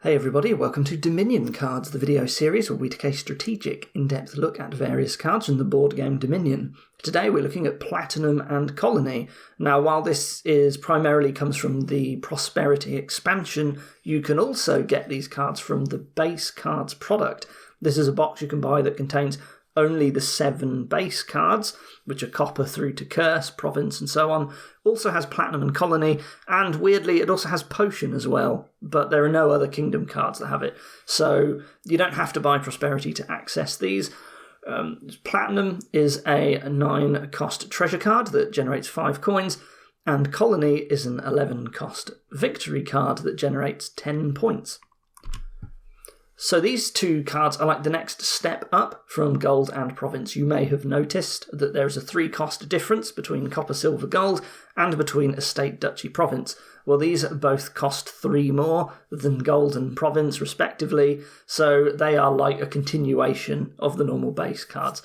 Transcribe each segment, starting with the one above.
Hey everybody, welcome to Dominion Cards, the video series where we take a strategic, in-depth look at various cards from the board game Dominion. Today we're looking at Platinum and Colony. Now, while this primarily comes from the Prosperity expansion, you can also get these cards from the base cards product. This is a box you can buy that contains only the 7 base cards, which are Copper through to Curse, Province, and so on. Also has Platinum and Colony, and weirdly, it also has Potion as well, but there are no other Kingdom cards that have it. So you don't have to buy Prosperity to access these. Platinum is a 9-cost treasure card that generates 5 coins, and Colony is an 11-cost victory card that generates 10 points. So these two cards are like the next step up from Gold and Province. You may have noticed that there is a 3-cost difference between Copper, Silver, Gold and between Estate, Duchy, Province. Well, these both cost 3 more than Gold and Province, respectively, so they are like a continuation of the normal base cards.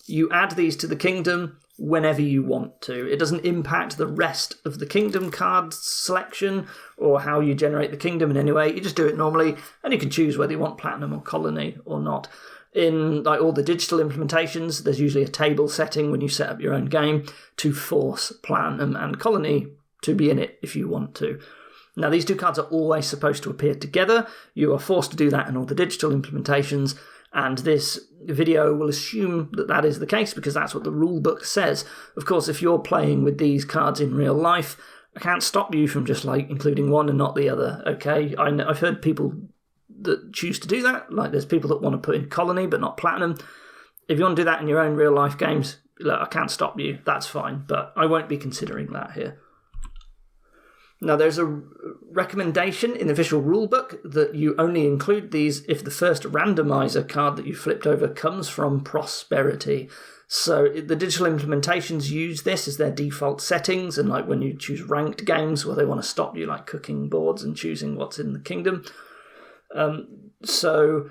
You add these to the Kingdom whenever you want to. It doesn't impact the rest of the Kingdom cards selection or how you generate the Kingdom in any way. You just do it normally, and you can choose whether you want Platinum or Colony or not. In like all the digital implementations, there's usually a table setting when you set up your own game to force Platinum and Colony to be in it if you want to. Now, these two cards are always supposed to appear together. You are forced to do that in all the digital implementations, and this video will assume that that is the case because that's what the rulebook says. Of course, if you're playing with these cards in real life, I can't stop you from just like including one and not the other, okay? I've heard people that choose to do that. Like there's people that want to put in Colony but not Platinum. If you want to do that in your own real life games, look, I can't stop you. That's fine, but I won't be considering that here. Now, there's a recommendation in the official rulebook that you only include these if the first randomizer card that you flipped over comes from Prosperity. So the digital implementations use this as their default settings, and like when you choose ranked games where they want to stop you like cooking boards and choosing what's in the Kingdom. So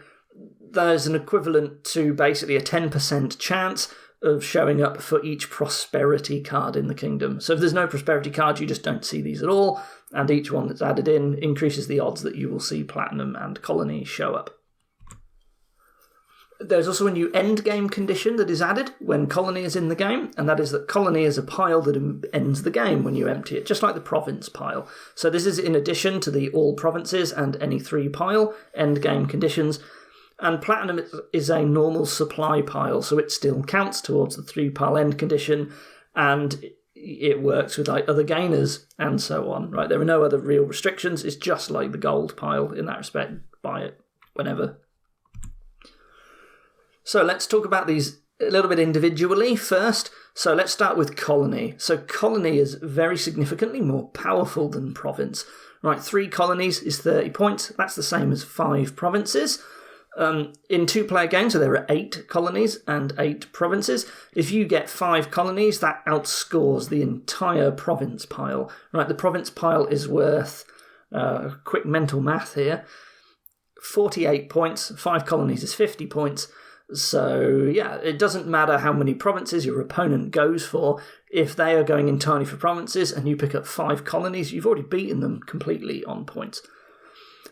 there's an equivalent to basically a 10% chance of showing up for each Prosperity card in the Kingdom. So if there's no Prosperity card, you just don't see these at all, and each one that's added in increases the odds that you will see Platinum and Colony show up. There's also a new endgame condition that is added when Colony is in the game, and that is that Colony is a pile that ends the game when you empty it, just like the Province pile. So this is in addition to the all provinces and any 3 pile endgame conditions. And Platinum is a normal supply pile, so it still counts towards the 3-pile end condition, and it works with like other gainers and so on. Right? There are no other real restrictions. It's just like the gold pile in that respect. Buy it whenever. So let's talk about these a little bit individually first. So let's start with Colony. So Colony is very significantly more powerful than Province. Right? 3 colonies is 30 points. That's the same as 5 provinces. In 2-player games, so there are 8 colonies and 8 provinces. If you get 5 colonies, that outscores the entire province pile. Right, the province pile is worth, quick mental math here, 48 points. 5 colonies is 50 points. So, yeah, it doesn't matter how many provinces your opponent goes for. If they are going entirely for provinces and you pick up 5 colonies, you've already beaten them completely on points.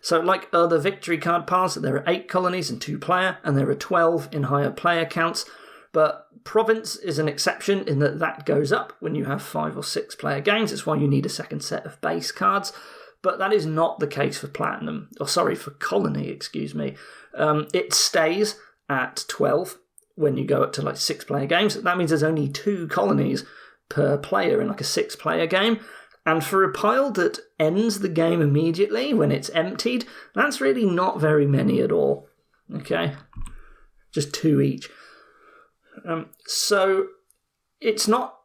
So like other victory card piles, there are 8 colonies in 2-player, and there are 12 in higher player counts. But Province is an exception in that that goes up when you have 5 or 6-player games. It's why you need a second set of base cards. But that is not the case for for Colony, excuse me. It stays at 12 when you go up to like 6-player games. That means there's only 2 colonies per player in like a 6-player game. And for a pile that ends the game immediately when it's emptied, that's really not very many at all. Okay? Just 2 each. So it's not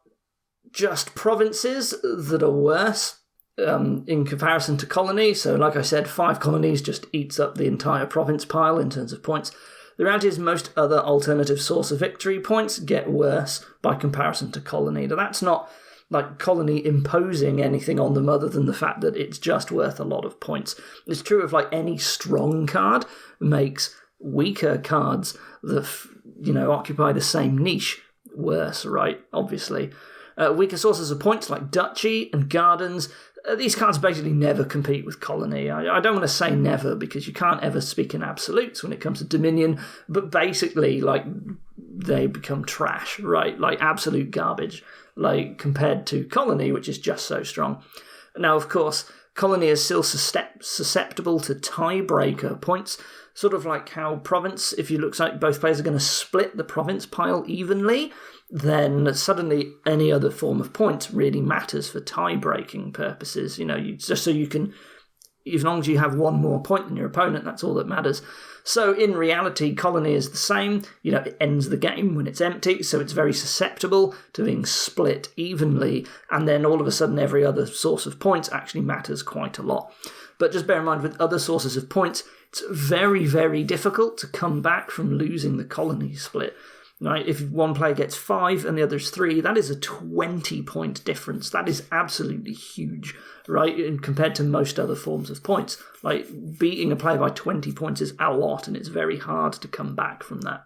just provinces that are worse in comparison to Colony. So like I said, 5 colonies just eats up the entire province pile in terms of points. The reality is most other alternative source of victory points get worse by comparison to Colony. Now that's not like Colony imposing anything on them other than the fact that it's just worth a lot of points. It's true of like any strong card makes weaker cards that, occupy the same niche worse, right? Obviously. Weaker sources of points like Duchy and Gardens These cards basically never compete with Colony. I don't want to say never because you can't ever speak in absolutes when it comes to Dominion, but basically, like, they become trash, right? Like, absolute garbage, like, compared to Colony, which is just so strong. Now, of course, Colony is still susceptible to tiebreaker points, sort of like how Province, if it looks like both players are going to split the Province pile evenly, then suddenly any other form of points really matters for tie-breaking purposes. Just so you can, as long as you have one more point than your opponent, that's all that matters. So in reality, Colony is the same. It ends the game when it's empty, so it's very susceptible to being split evenly, and then all of a sudden every other source of points actually matters quite a lot. But just bear in mind, with other sources of points, it's very, very difficult to come back from losing the Colony split. Right, if one player gets 5 and the other's 3, that is a 20-point difference. That is absolutely huge, right? And compared to most other forms of points, like beating a player by 20 points is a lot, and it's very hard to come back from that.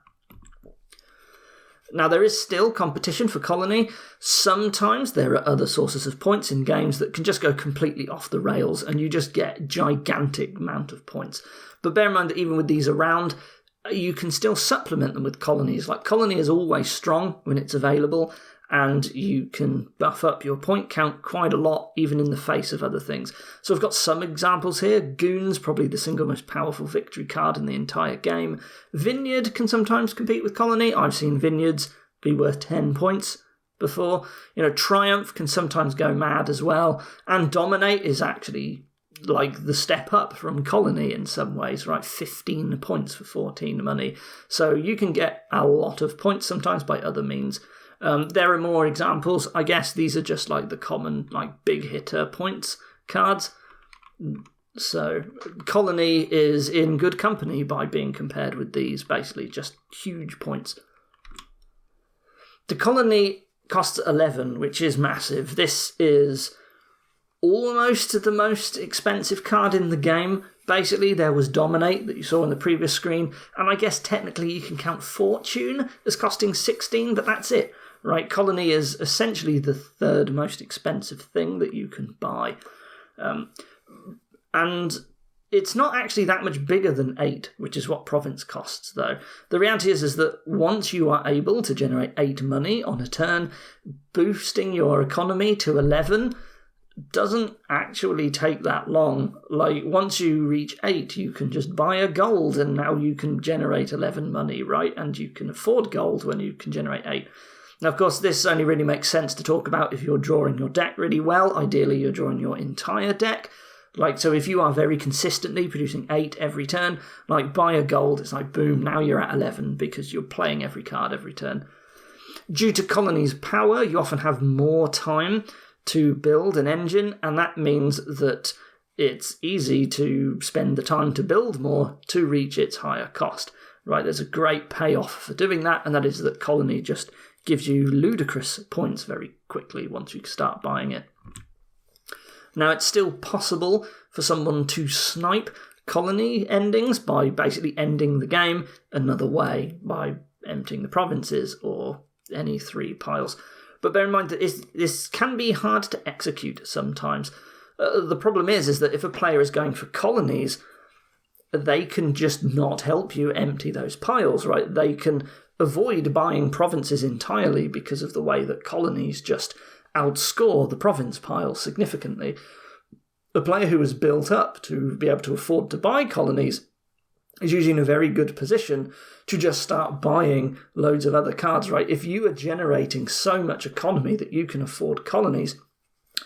Now, there is still competition for Colony. Sometimes there are other sources of points in games that can just go completely off the rails, and you just get a gigantic amount of points. But bear in mind that even with these around, you can still supplement them with colonies. Like, Colony is always strong when it's available, and you can buff up your point count quite a lot, even in the face of other things. So I've got some examples here. Goon's probably the single most powerful victory card in the entire game. Vineyard can sometimes compete with Colony. I've seen Vineyards be worth 10 points before. Triumph can sometimes go mad as well, and Dominate is actually like the step up from Colony in some ways, right? 15 points for 14 money. So you can get a lot of points sometimes by other means. There are more examples. I guess these are just like the common, like, big hitter points cards. So Colony is in good company by being compared with these, basically just huge points. The Colony costs 11, which is massive. This is almost the most expensive card in the game. Basically, there was Dominate that you saw on the previous screen, and I guess technically you can count Fortune as costing 16, but that's it, right? Colony is essentially the third most expensive thing that you can buy. And it's not actually that much bigger than 8, which is what Province costs, though. The reality is that once you are able to generate 8 money on a turn, boosting your economy to 11 doesn't actually take that long. Like, once you reach 8, you can just buy a gold, and now you can generate 11 money, right? And you can afford gold when you can generate 8. Now, of course, this only really makes sense to talk about if you're drawing your deck really well. Ideally, you're drawing your entire deck. Like, so if you are very consistently producing 8 every turn, like, buy a gold, it's like, boom, now you're at 11 because you're playing every card every turn. Due to Colony's power, you often have more time to build an engine, and that means that it's easy to spend the time to build more to reach its higher cost, right? There's a great payoff for doing that, and that is that Colony just gives you ludicrous points very quickly once you start buying it. Now, it's still possible for someone to snipe Colony endings by basically ending the game another way, by emptying the provinces or any 3 piles. But bear in mind that this can be hard to execute sometimes. The problem is that if a player is going for colonies, they can just not help you empty those piles, right? They can avoid buying provinces entirely because of the way that colonies just outscore the province pile significantly. A player who is built up to be able to afford to buy colonies is usually in a very good position to just start buying loads of other cards, right? If you are generating so much economy that you can afford colonies,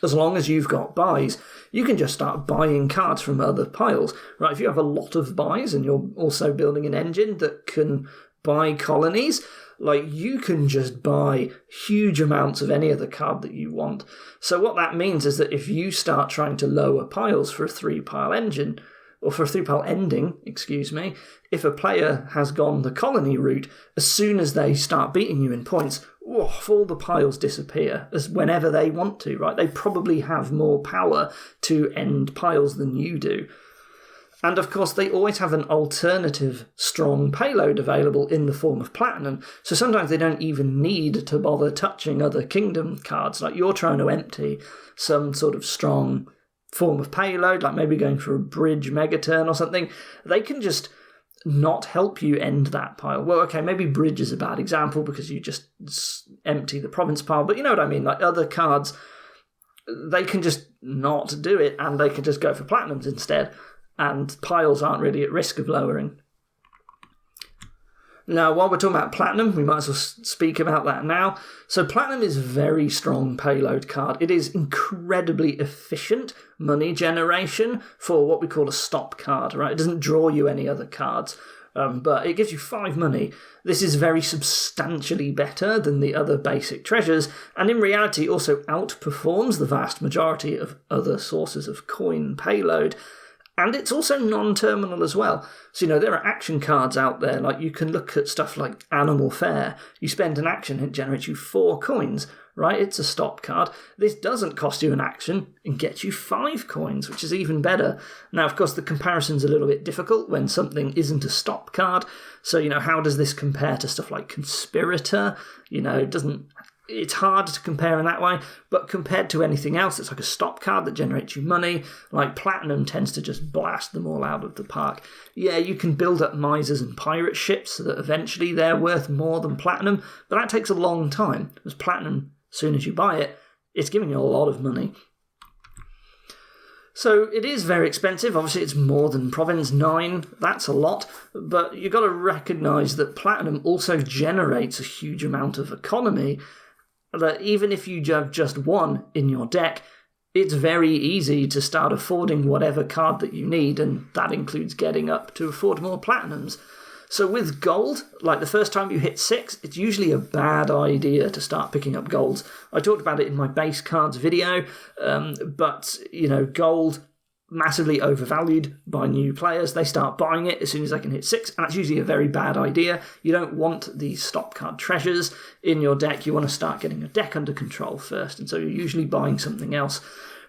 as long as you've got buys, you can just start buying cards from other piles, right? If you have a lot of buys and you're also building an engine that can buy colonies, like, you can just buy huge amounts of any other card that you want. So what that means is that if you start trying to lower piles for a 3-pile engine, or for a 3-pile ending, if a player has gone the colony route, as soon as they start beating you in points, all the piles disappear as whenever they want to, right? They probably have more power to end piles than you do. And of course, they always have an alternative strong payload available in the form of platinum, so sometimes they don't even need to bother touching other kingdom cards. Like, you're trying to empty some sort of strong form of payload, like maybe going for a bridge megaturn or something, they can just not help you end that pile. Well, okay, maybe bridge is a bad example because you just empty the province pile, but you know what I mean, like other cards, they can just not do it and they can just go for platinums instead, and piles aren't really at risk of lowering. Now, while we're talking about platinum, we might as well speak about that now. So platinum is a very strong payload card. It is incredibly efficient money generation for what we call a stop card, right? It doesn't draw you any other cards, but it gives you 5 money. This is very substantially better than the other basic treasures, and in reality also outperforms the vast majority of other sources of coin payload. And it's also non-terminal as well. So, there are action cards out there, like you can look at stuff like Animal Fair. You spend an action, it generates you 4 coins, right? It's a stop card. This doesn't cost you an action and gets you 5 coins, which is even better. Now, of course, the comparison's a little bit difficult when something isn't a stop card. So, how does this compare to stuff like Conspirator? It's hard to compare in that way, but compared to anything else, it's like a stop card that generates you money. Like Platinum tends to just blast them all out of the park. Yeah, you can build up misers and pirate ships so that eventually they're worth more than Platinum, but that takes a long time. Because Platinum, as soon as you buy it, it's giving you a lot of money. So it is very expensive. Obviously, it's more than Province 9. That's a lot. But you've got to recognise that Platinum also generates a huge amount of economy. That even if you have just 1 in your deck, it's very easy to start affording whatever card that you need, and that includes getting up to afford more platinums. So with gold, like the first time you hit 6, it's usually a bad idea to start picking up golds. I talked about it in my base cards video, but gold, massively overvalued by new players. They start buying it as soon as they can hit 6, and that's usually a very bad idea. You don't want these stop card treasures in your deck. You want to start getting your deck under control first, and so you're usually buying something else.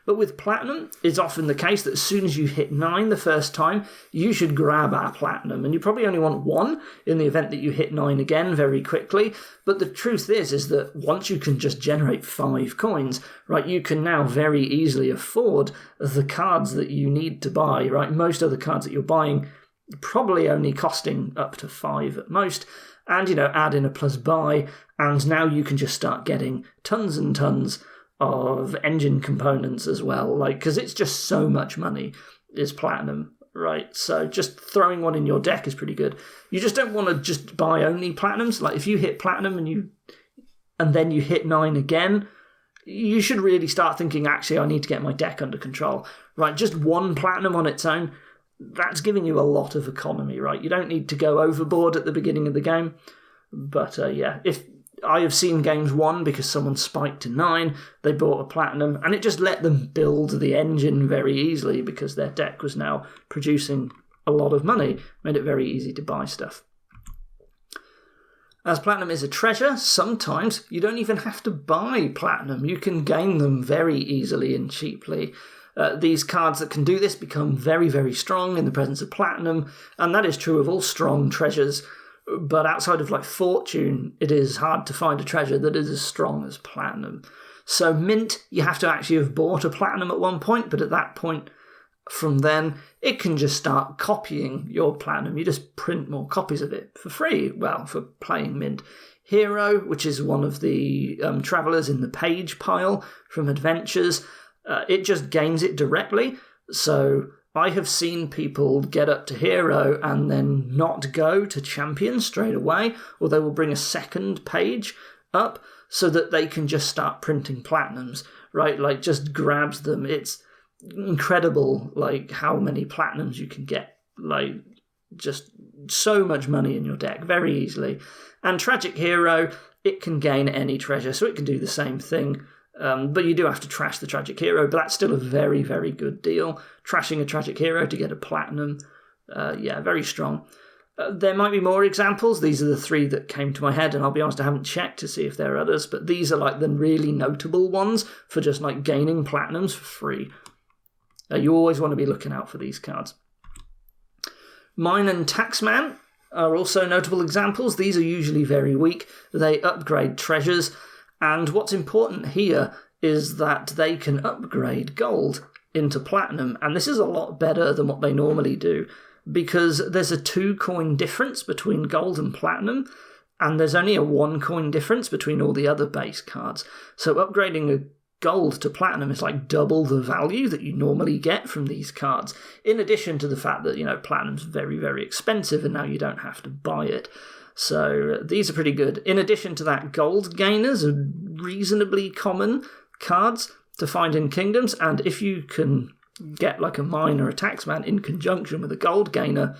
But with platinum, it's often the case that as soon as you hit 9 the first time, you should grab our platinum. And you probably only want 1 in the event that you hit 9 again very quickly. But the truth is that once you can just generate 5 coins, right, you can now very easily afford the cards that you need to buy, right? Most other cards that you're buying probably only costing up to 5 at most. And, add in a plus buy, and now you can just start getting tons and tons of engine components as well, because it's just so much money is platinum, right? So just throwing 1 in your deck is pretty good. You just don't want to just buy only platinums. Like if you hit platinum and then you hit 9 again, you should really start thinking, actually, I need to get my deck under control, right? Just 1 platinum on its own, that's giving you a lot of economy, right? You don't need to go overboard at the beginning of the game. But if I have seen games won because someone spiked to 9, they bought a platinum, and it just let them build the engine very easily because their deck was now producing a lot of money, made it very easy to buy stuff. As platinum is a treasure, sometimes you don't even have to buy platinum. You can gain them very easily and cheaply. These cards that can do this become very, very strong in the presence of platinum, and that is true of all strong treasures. But outside of Fortune, it is hard to find a treasure that is as strong as platinum. So mint, you have to actually have bought a platinum at one point, but at that point, from then, it can just start copying your platinum. You just print more copies of it for free, for playing mint. Hero, which is one of the travellers in the page pile from Adventures, it just gains it directly. So I have seen people get up to Hero and then not go to Champion straight away, or they will bring a second page up so that they can just start printing platinums, right? Just grabs them. It's incredible, how many platinums you can get. Just so much money in your deck very easily. And Tragic Hero, it can gain any treasure, so it can do the same thing. But you do have to trash the Tragic Hero, but that's still a very, very good deal. Trashing a Tragic Hero to get a platinum, very strong. There might be more examples. These are the 3 that came to my head, and I'll be honest, I haven't checked to see if there are others, but these are the really notable ones for just gaining platinums for free. You always want to be looking out for these cards. Mine and Taxman are also notable examples. These are usually very weak. They upgrade treasures. And what's important here is that they can upgrade gold. into platinum, and this is a lot better than what they normally do, because there's a 2 coin difference between gold and platinum, and there's only a 1 coin difference between all the other base cards. So upgrading a gold to platinum is like double the value that you normally get from these cards, in addition to the fact that, platinum's very, very expensive, and now you don't have to buy it. So these are pretty good. In addition to that, gold gainers are reasonably common cards to find in kingdoms, and if you can get like a mine or a taxman in conjunction with a gold gainer,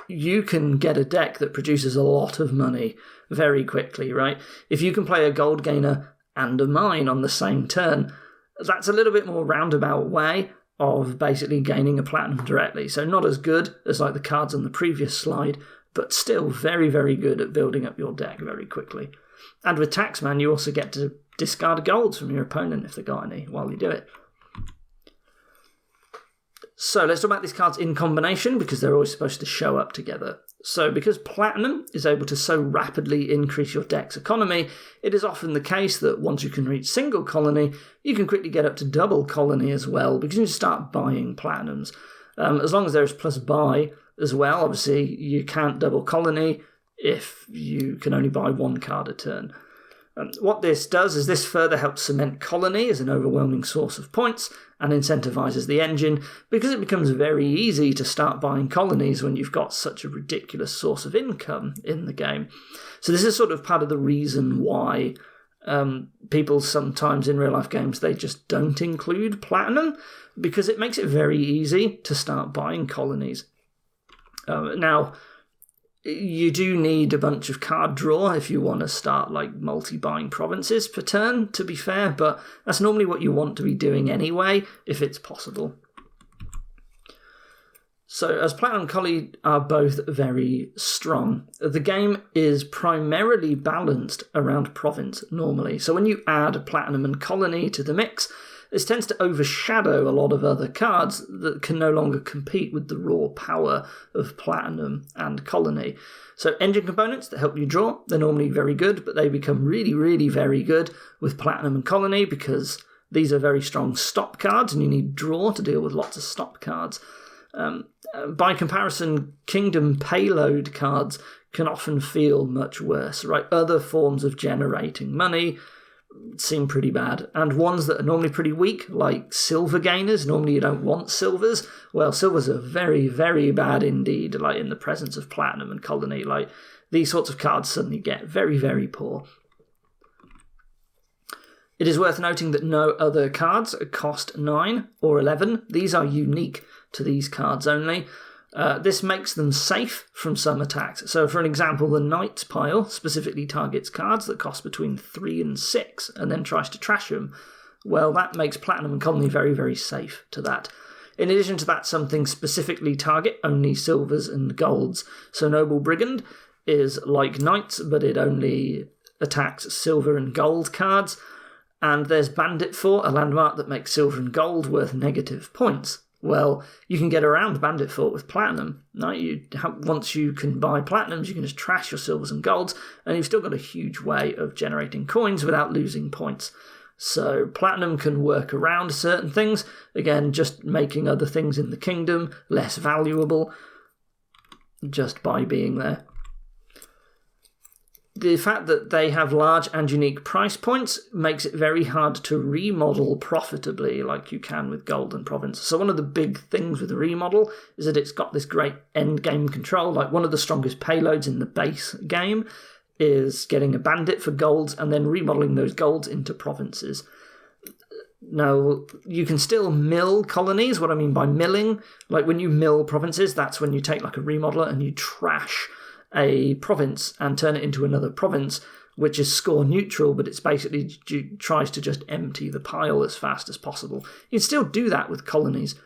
you can get a deck that produces a lot of money very quickly, right? If you can play a gold gainer and a mine on the same turn, that's a little bit more roundabout way of basically gaining a platinum directly. So not as good as like the cards on the previous slide, but still very, very good at building up your deck very quickly. And with Taxman, you also get to discard golds from your opponent if they got any while you do it. So let's talk about these cards in combination, because they're always supposed to show up together. So because platinum is able to so rapidly increase your deck's economy, it is often the case that once you can reach single colony, you can quickly get up to double colony as well, because you can start buying platinums. As long as there's plus buy as well, obviously you can't double colony if you can only buy 1 card a turn. What this does is this further helps cement colony as an overwhelming source of points and incentivizes the engine, because it becomes very easy to start buying colonies when you've got such a ridiculous source of income in the game. So this is sort of part of the reason why people sometimes in real life games, they just don't include platinum, because it makes it very easy to start buying colonies. Now, you do need a bunch of card draw if you want to start like multi-buying provinces per turn, to be fair, but that's normally what you want to be doing anyway, if it's possible. So as Platinum and Colony are both very strong, the game is primarily balanced around province normally. So when you add Platinum and Colony to the mix, this tends to overshadow a lot of other cards that can no longer compete with the raw power of Platinum and Colony. So engine components that help you draw, they're normally very good, but they become really, really very good with Platinum and Colony, because these are very strong stop cards and you need draw to deal with lots of stop cards. By comparison, Kingdom payload cards can often feel much worse, right? Other forms of generating money seem pretty bad, and ones that are normally pretty weak, like silver gainers, normally you don't want silvers. Well, silvers are very, very bad indeed, like in the presence of Platinum and Colony. Like, these sorts of cards suddenly get very, very poor. It is worth noting that no other cards cost 9 or 11. These are unique to these cards only. This makes them safe from some attacks. So for an example, the Knights pile specifically targets cards that cost between 3 and 6 and then tries to trash them. Well, that makes Platinum and Colony very, very safe to that. In addition to that, some things specifically target only silvers and golds. So Noble Brigand is like Knights, but it only attacks silver and gold cards. And there's Bandit Fort, a landmark that makes silver and gold worth negative points. Well, you can get around Bandit Fort with Platinum. Right? Once you can buy Platinums, you can just trash your silvers and golds, and you've still got a huge way of generating coins without losing points. So Platinum can work around certain things, again, just making other things in the kingdom less valuable just by being there. The fact that they have large and unique price points makes it very hard to remodel profitably like you can with Gold and Province. So one of the big things with Remodel is that it's got this great end game control. Like, one of the strongest payloads in the base game is getting a bandit for golds and then remodeling those golds into provinces. Now, you can still mill colonies. What I mean by milling, like when you mill provinces, that's when you take like a remodeler and you trash a province and turn it into another province, which is score neutral, but it's basically tries to just empty the pile as fast as possible. You can still do that with colonies.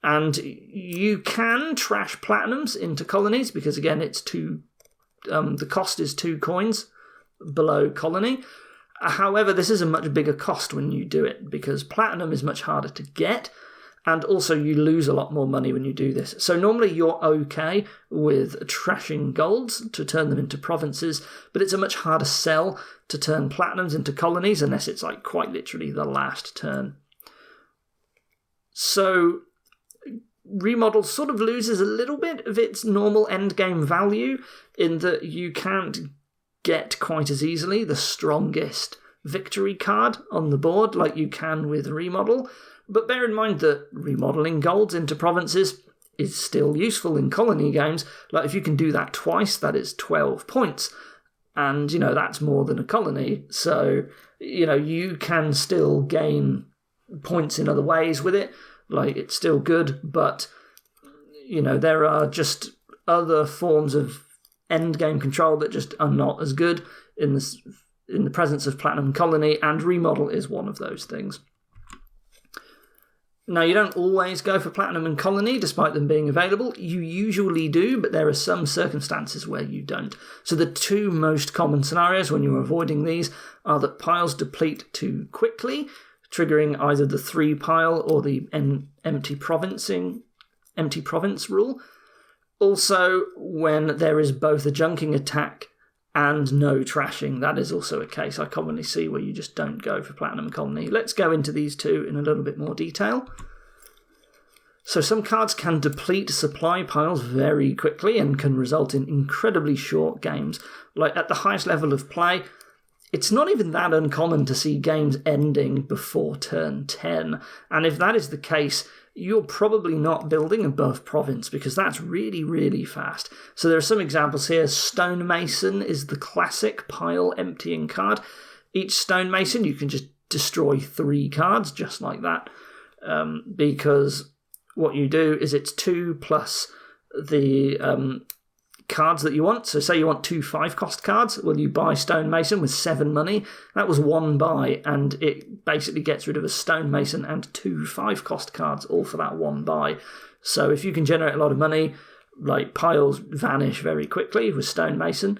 And you can trash platinums into colonies because, again, it's the cost is 2 coins below colony. However, this is a much bigger cost when you do it because platinum is much harder to get. And also you lose a lot more money when you do this. So normally you're okay with trashing golds to turn them into provinces, but it's a much harder sell to turn platinums into colonies unless it's like quite literally the last turn. So Remodel sort of loses a little bit of its normal endgame value in that you can't get quite as easily the strongest victory card on the board like you can with Remodel. But bear in mind that remodelling golds into provinces is still useful in colony games. Like if you can do that twice, that is 12 points. And, that's more than a colony. So, you can still gain points in other ways with it. Like, it's still good, but, there are just other forms of endgame control that just are not as good in the presence of Platinum Colony, and Remodel is one of those things. Now, you don't always go for Platinum and Colony, despite them being available. You usually do, but there are some circumstances where you don't. So the two most common scenarios when you're avoiding these are that piles deplete too quickly, triggering either the 3 pile or the empty province rule. Also, when there is both a junking attack and no trashing, that is also a case I commonly see where you just don't go for Platinum Colony. Let's go into these two in a little bit more detail. So some cards can deplete supply piles very quickly and can result in incredibly short games. Like at the highest level of play, it's not even that uncommon to see games ending before turn 10. And if that is the case, you're probably not building above province because that's really, really fast. So there are some examples here. Stonemason is the classic pile emptying card. Each Stonemason, you can just destroy 3 cards just like that. Because what you do is it's 2 plus the cards that you want. So say you want 2 5-cost cards. Well, you buy Stonemason with 7 money. That was 1 buy, and it basically gets rid of a Stonemason and 2 5-cost cards, all for that 1 buy. So if you can generate a lot of money, like piles vanish very quickly with Stonemason.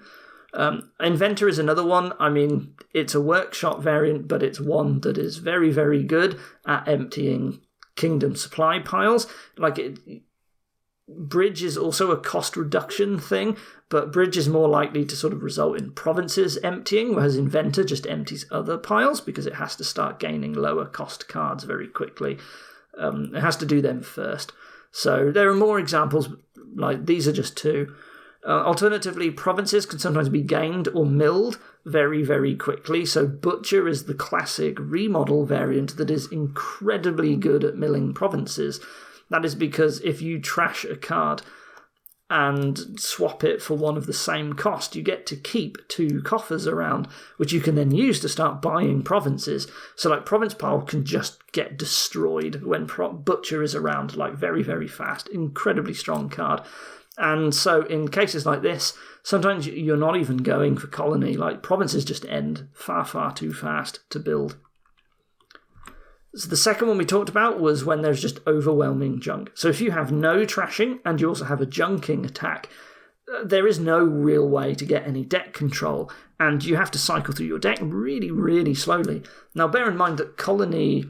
Inventor is another one. I mean, it's a workshop variant, but it's one that is very, very good at emptying kingdom supply piles. Bridge is also a cost reduction thing, but Bridge is more likely to sort of result in provinces emptying, whereas Inventor just empties other piles because it has to start gaining lower cost cards very quickly. It has to do them first. So there are more examples, like these are just 2. Alternatively, provinces can sometimes be gained or milled very, very quickly. So Butcher is the classic remodel variant that is incredibly good at milling provinces. That is because if you trash a card and swap it for one of the same cost, you get to keep 2 coffers around, which you can then use to start buying provinces. So like Province Pile can just get destroyed when Butcher is around, like very, very fast. Incredibly strong card. And so in cases like this, sometimes you're not even going for colony. Like provinces just end far, far too fast to build. So the second one we talked about was when there's just overwhelming junk. So if you have no trashing and you also have a junking attack, there is no real way to get any deck control, and you have to cycle through your deck really, really slowly. Now bear in mind that colony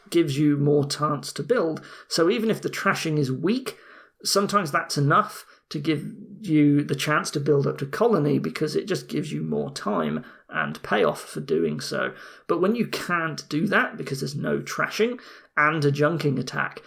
gives you more chance to build, so even if the trashing is weak, sometimes that's enough to give you the chance to build up to colony because it just gives you more time and payoff for doing so. But when you can't do that because there's no trashing and a junking attack,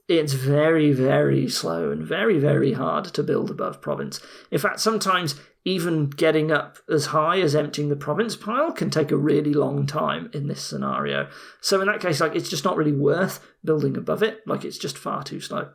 it's very, very slow and very, very hard to build above province. In fact, sometimes even getting up as high as emptying the province pile can take a really long time in this scenario. So in that case, it's just not really worth building above it. It's just far too slow.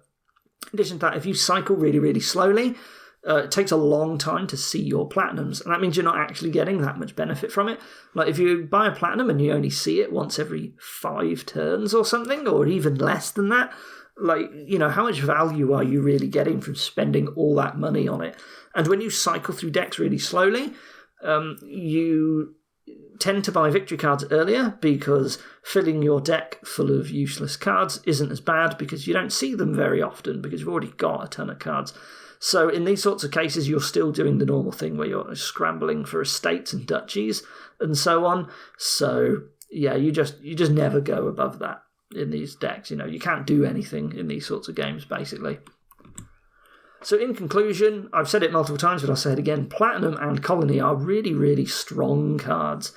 In addition to that, if you cycle really, really slowly, it takes a long time to see your platinums, and that means you're not actually getting that much benefit from it. Like if you buy a platinum and you only see it once every 5 turns or something, or even less than that, how much value are you really getting from spending all that money on it? And when you cycle through decks really slowly, you tend to buy victory cards earlier because filling your deck full of useless cards isn't as bad because you don't see them very often because you've already got a ton of cards. So in these sorts of cases, you're still doing the normal thing where you're scrambling for estates and duchies and so on. So yeah, you just never go above that in these decks. You can't do anything in these sorts of games, basically. So in conclusion, I've said it multiple times, but I'll say it again, Platinum and Colony are really, really strong cards.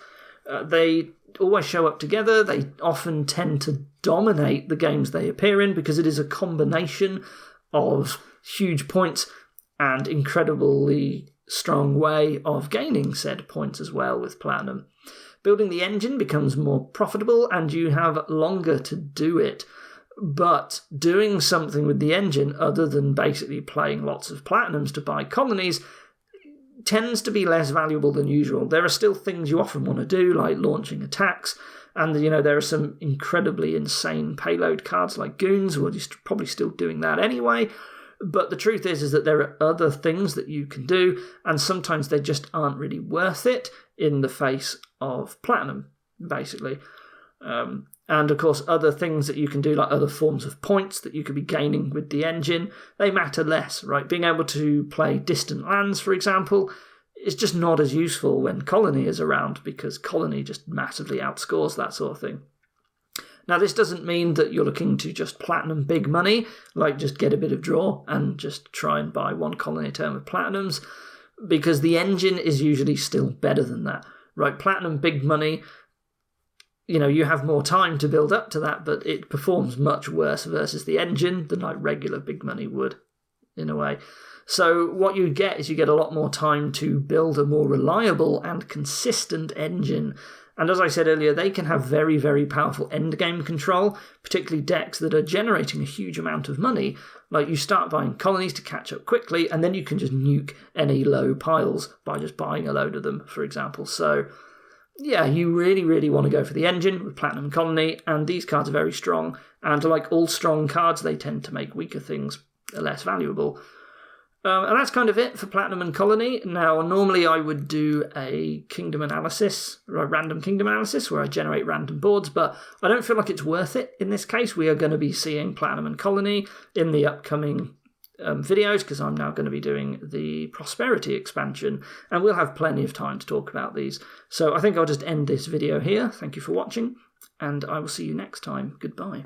They always show up together. They often tend to dominate the games they appear in, because it is a combination of huge points and incredibly strong way of gaining said points as well with Platinum. Building the engine becomes more profitable and you have longer to do it. But doing something with the engine other than basically playing lots of Platinums to buy colonies tends to be less valuable than usual. There are still things you often want to do, like launching attacks, and there are some incredibly insane payload cards like Goons. Well, you're probably still doing that anyway. But the truth is that there are other things that you can do, and sometimes they just aren't really worth it in the face of Platinum, basically. And of course, other things that you can do, like other forms of points that you could be gaining with the engine, they matter less, right? Being able to play distant lands, for example, is just not as useful when Colony is around, because Colony just massively outscores that sort of thing. Now, this doesn't mean that you're looking to just Platinum big money, like just get a bit of draw and just try and buy one colony a turn with Platinums, because the engine is usually still better than that, right? Platinum big money, you have more time to build up to that, but it performs much worse versus the engine than like regular big money would, in a way. So what you get is you get a lot more time to build a more reliable and consistent engine. And as I said earlier, they can have very, very powerful endgame control, particularly decks that are generating a huge amount of money. Like you start buying colonies to catch up quickly, and then you can just nuke any low piles by just buying a load of them, for example. So yeah, you really, really want to go for the engine with Platinum and Colony, and these cards are very strong. And like all strong cards, they tend to make weaker things less valuable. And that's kind of it for Platinum and Colony. Now, normally I would do a kingdom analysis, or a random kingdom analysis, where I generate random boards, but I don't feel like it's worth it in this case. We are going to be seeing Platinum and Colony in the upcoming videos, because I'm now going to be doing the Prosperity expansion, and we'll have plenty of time to talk about these. So I think I'll just end this video here. Thank you for watching, and I will see you next time. Goodbye.